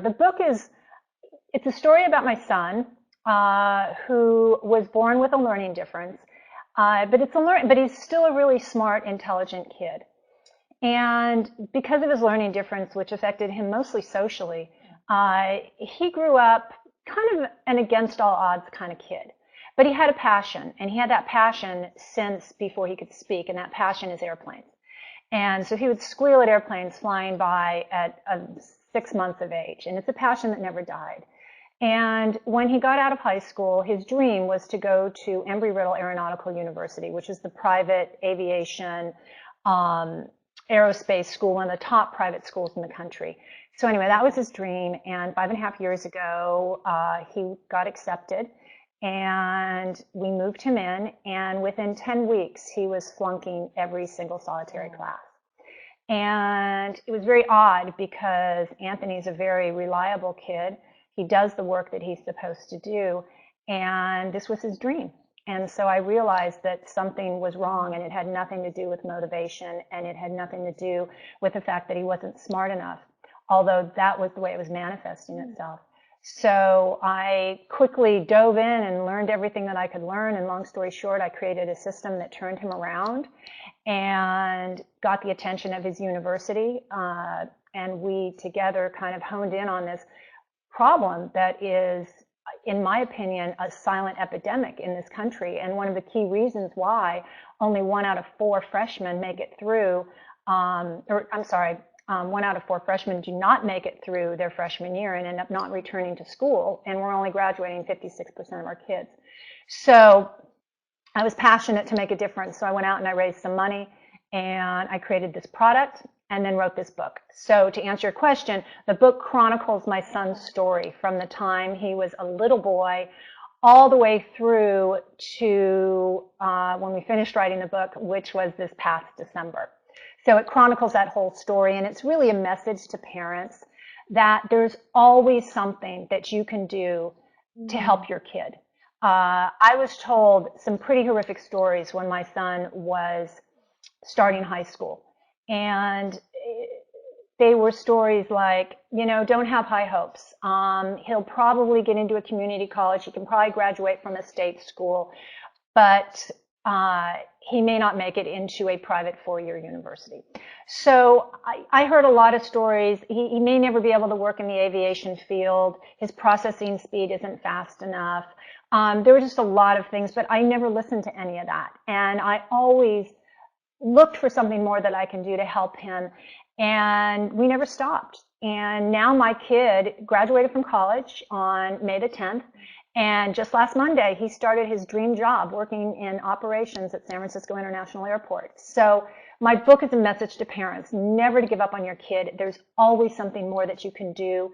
The book it's a story about my son, who was born with a learning difference, but he's still a really smart, intelligent kid. And because of his learning difference, which affected him mostly socially, he grew up kind of an against all odds kind of kid. But he had a passion, and he had that passion since before he could speak, and that passion is airplanes. And so he would squeal at airplanes flying by at 6 months of age, and it's a passion that never died. And when he got out of high school, his dream was to go to Embry-Riddle Aeronautical University, which is the private aviation aerospace school, one of the top private schools in the country. So anyway, that was his dream, and 5.5 years ago, he got accepted, and we moved him in, and within 10 weeks, he was flunking every single solitary class. And it was very odd because Anthony's a very reliable kid. He does the work that he's supposed to do, and this was his dream. And so I realized that something was wrong, and it had nothing to do with motivation, and it had nothing to do with the fact that he wasn't smart enough, although that was the way it was manifesting itself. So I quickly dove in and learned everything that I could learn, and long story short, I created a system that turned him around and got the attention of his university, and we together kind of honed in on this problem that is, in my opinion, a silent epidemic in this country, and one of the key reasons why only 1 out of 4 freshmen make it through, 1 out of 4 freshmen do not make it through their freshman year and end up not returning to school, and we're only graduating 56% of our kids. So I was passionate to make a difference, so I went out and I raised some money, and I created this product, and then wrote this book. So to answer your question, the book chronicles my son's story from the time he was a little boy all the way through to when we finished writing the book, which was this past December. So it chronicles that whole story, and it's really a message to parents that there's always something that you can do to help your kid. I was told some pretty horrific stories when my son was starting high school. And they were stories like, don't have high hopes. He'll probably get into a community college. He can probably graduate from a state school, but he may not make it into a private 4-year university. So I heard a lot of stories. He may never be able to work in the aviation field. His processing speed isn't fast enough. There were just a lot of things, but I never listened to any of that. And I always looked for something more that I can do to help him, and we never stopped. And now my kid graduated from college on May the 10th, and just last Monday he started his dream job working in operations at San Francisco International Airport. So my book is a message to parents, never to give up on your kid. There's always something more that you can do.